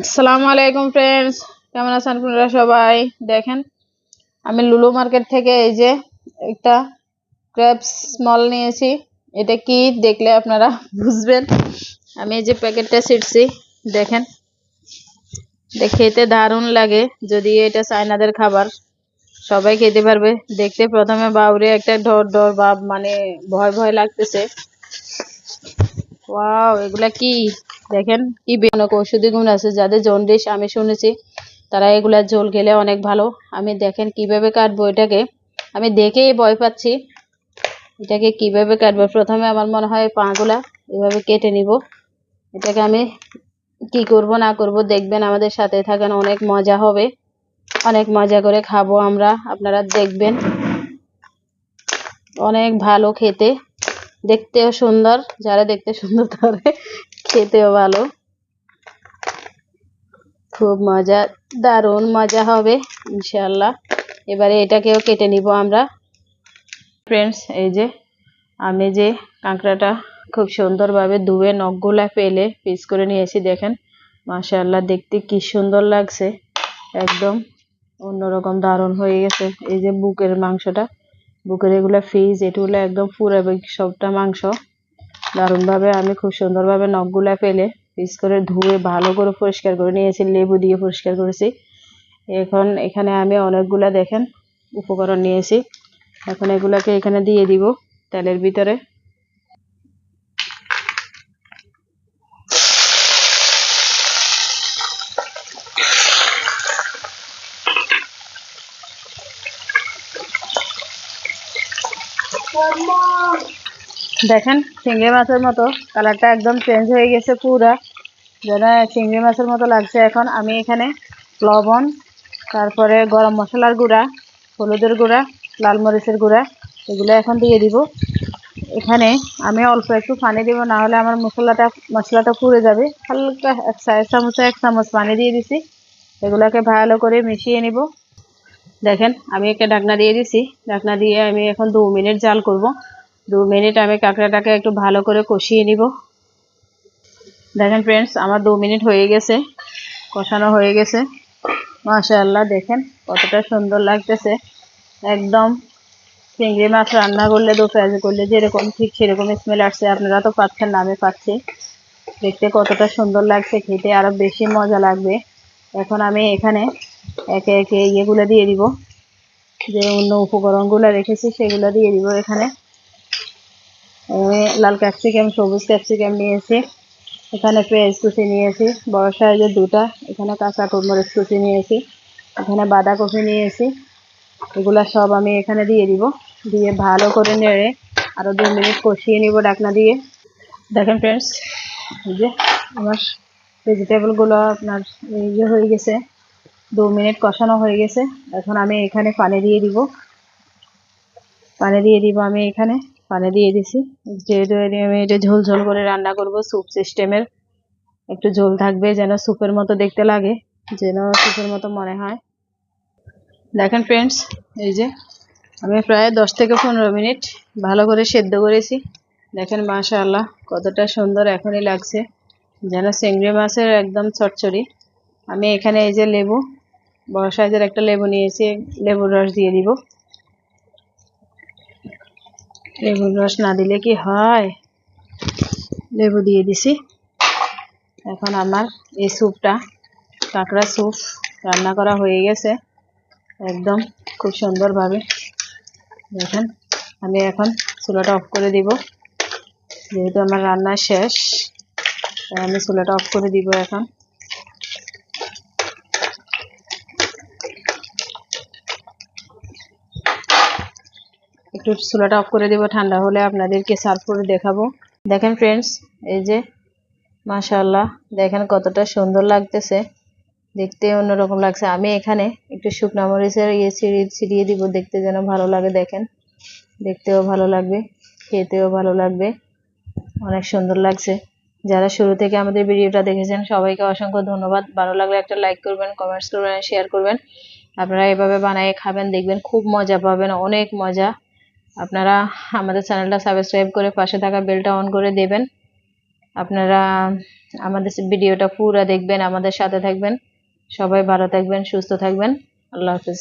আসসালামু আলাইকুম ফ্রেন্ডস, কেমন আছেন আপনারা সবাই? দেখেন, আমি লুলু মার্কেট থেকে এই যে একটা ক্রেপস মল নিয়েছি। এটা কি দেখলে আপনারা বুঝবেন। আমি এই যে প্যাকেটটা ছিঁড়ছি, দেখেন, খেতে দারুণ লাগে। যদি এটা চায়নাদের খাবার, সবাই খেতে পারবে। দেখতে প্রথমে বাউরে একটা ডর ডর ভাব, মানে ভয় ভয় লাগতেছে। ওয়াও, এগুলা কি দেখেন, কি অনেক ঔষধি গুণ আছে। যাদের জন্ডিস আমি শুনেছি তারা এগুলা ঝোল খেলে অনেক ভালো। আমি দেখেন কিভাবে কাটবো এটাকে, আমি দেখেই ভয় পাচ্ছি। এটাকে কিভাবে কাটবো, প্রথমে আমার মনে হয় পাগুলা এভাবে কেটে নিব। এটাকে আমি কি করব না করব দেখবেন, আমাদের সাথে থাকেন, অনেক মজা হবে, অনেক মজা করে খাবো আমরা, আপনারা দেখবেন। অনেক ভালো খেতে, দেখতেও সুন্দর, যারা দেখতে সুন্দর তারা খেতেও ভালো। খুব মজা, দারুণ মজা হবে ইনশাআল্লাহ। এবারে এটাকেও কেটে নিব আমরা। ফ্রেন্ডস, এই যে আমি যে কাঁকড়াটা খুব সুন্দরভাবে ধুয়ে নখগুলা ফেলে পিস করে নিয়েছি। দেখেন মাশাআল্লাহ, দেখতে কি সুন্দর লাগছে, একদম অন্যরকম দারুণ হয়ে গেছে। এই যে বুকের মাংসটা, বুকের এগুলা ফিস, এগুলো একদম পুরাবে সবটা মাংস। দারুণভাবে আমি খুব সুন্দরভাবে নখগুলা ফেলে পিস করে ধুয়ে ভালো করে পরিষ্কার করে নিয়েছি, লেবু দিয়ে পরিষ্কার করেছি। এখন এখানে আমি অনেকগুলা দেখেন উপকরণ নিয়েছি। এখন এগুলাকে এখানে দিয়ে দিব তেলের ভিতরে। দেখেন চিংড়ি মাছের মতো কালারটা একদম চেঞ্জ হয়ে গেছে, পুরা যেন চিংড়ি মাছের মতো লাগছে। এখন আমি এখানে লবণ, তারপরে গরম মশলার গুঁড়া, হলুদের গুঁড়া, লাল মরিচের গুঁড়া, এগুলো এখন দিয়ে দিব। এখানে আমি অল্প একটু পানি দিব, না হলে আমার মশলাটা পুড়ে যাবে। হালকা এক চামচ পানি দিয়ে দিছি। এগুলাকে ভালো করে মিশিয়ে নিব। দেখেন আমি একটা ঢাকনা দিয়ে দিছি, ঢাকনা দিয়ে আমি এখন 2 মিনিট জাল করব। 2 মিনিট আমি কাঁকড়াটাকে একটু ভালো করে কষিয়ে নিব। দেখেন ফ্রেন্ডস, আমার 2 মিনিট হয়ে গেছে, কষানো হয়ে গেছে। মাশাআল্লাহ, দেখেন কতটা সুন্দর লাগতেছে। একদম চিংড়ি মাছ রান্না করলে, দো পেঁয়াজ করলে যেরকম, ঠিক সেরকম স্মেল আসছে। আপনারা তো পাচ্ছেন না, আমি পাচ্ছি। দেখতে কতটা সুন্দর লাগছে, খেতে আরো বেশি মজা লাগবে। এখন আমি এখানে একে একে ইয়েগুলো দিয়ে দিব, যে অন্য উপকরণগুলো রেখেছি সেগুলো দিয়ে দিব। এখানে আমি লাল ক্যাপসিকাম, সবুজ ক্যাপসিকাম নিয়েছি, এখানে পেঁয়াজ কুচি নিয়েছি বড় সাইজের 2টা, এখানে কাঁচা মরিচ কুচি নিয়েছি, এখানে বাঁধাকপি নিয়েছি। এগুলা সব আমি এখানে দিয়ে দিব, দিয়ে ভালো করে নেড়ে আরো 2 মিনিট কষিয়ে নিব ঢাকনা দিয়ে। দেখেন ফ্রেন্ডস, এই যে আমার ভেজিটেবলগুলো আপনার ইয়ে হয়ে গেছে, 2 মিনিট কষানো হয়ে গেছে। এখন আমি এখানে পানি দিয়ে দিব, আমি এখানে পানি দিয়ে দিছি। যেহেতু আমি এটা ঝোল ঝোল করে রান্না করব, স্যুপ সিস্টেমের, একটু ঝোল থাকবে যেন স্যুপের মতো দেখতে লাগে, যেন স্যুপের মতো মনে হয়। দেখেন ফ্রেন্ডস, এই যে আমি প্রায় 10 থেকে 15 মিনিট ভালো করে সেদ্ধ করেছি। দেখেন মাশাআল্লাহ কতটা সুন্দর এখনই লাগছে, যেন চিংড়ি মাছের একদম চচ্চড়ি। আমি এখানে এই যে লেবু, বড় সাইজের একটা লেবু নিয়েছি, লেবুর রস দিয়ে দিব। লেবুর রস না দিলে কি হয়, লেবু দিয়ে দিছি। এখন আমার এই স্যুপটা, কাঁকড়া স্যুপ রান্না করা হয়ে গেছে একদম খুব সুন্দরভাবে। দেখেন আমি এখন চুলাটা অফ করে দিব, যেহেতু আমার রান্না শেষ তাই আমি চুলাটা অফ করে দিব। এখন একটু চুলাটা অফ করে দিব, ঠান্ডা হলে আপনাদেরকে সার্ভ করে দেখাবো। দেখেন ফ্রেন্ডস, এই যে মাশাআল্লাহ, দেখেন কতটা সুন্দর লাগতেছে, দেখতে অন্যরকম লাগছে। আমি এখানে একটু শুকনো মরিচের ছিটিয়ে দিব, দেখতে যেন ভালো লাগে। দেখেন দেখতেও ভালো লাগবে, খেতেও ভালো লাগবে, অনেক সুন্দর লাগছে। যারা শুরু থেকে আমাদের ভিডিওটা দেখেছেন সবাইকে অসংখ্য ধন্যবাদ। ভালো লাগলে একটা লাইক করবেন, কমেন্টস করবেন, শেয়ার করবেন। আপনারা এভাবে বানিয়ে খাবেন, দেখবেন খুব মজা পাবেন, অনেক মজা। আপনারা আমাদের চ্যানেলটা সাবস্ক্রাইব করে পাশে থাকা বেলটা অন করে দেবেন। আপনারা আমাদের ভিডিওটা পুরো দেখবেন, আমাদের সাথে থাকবেন। সবাই ভালো থাকবেন, সুস্থ থাকবেন। আল্লাহ হাফেজ।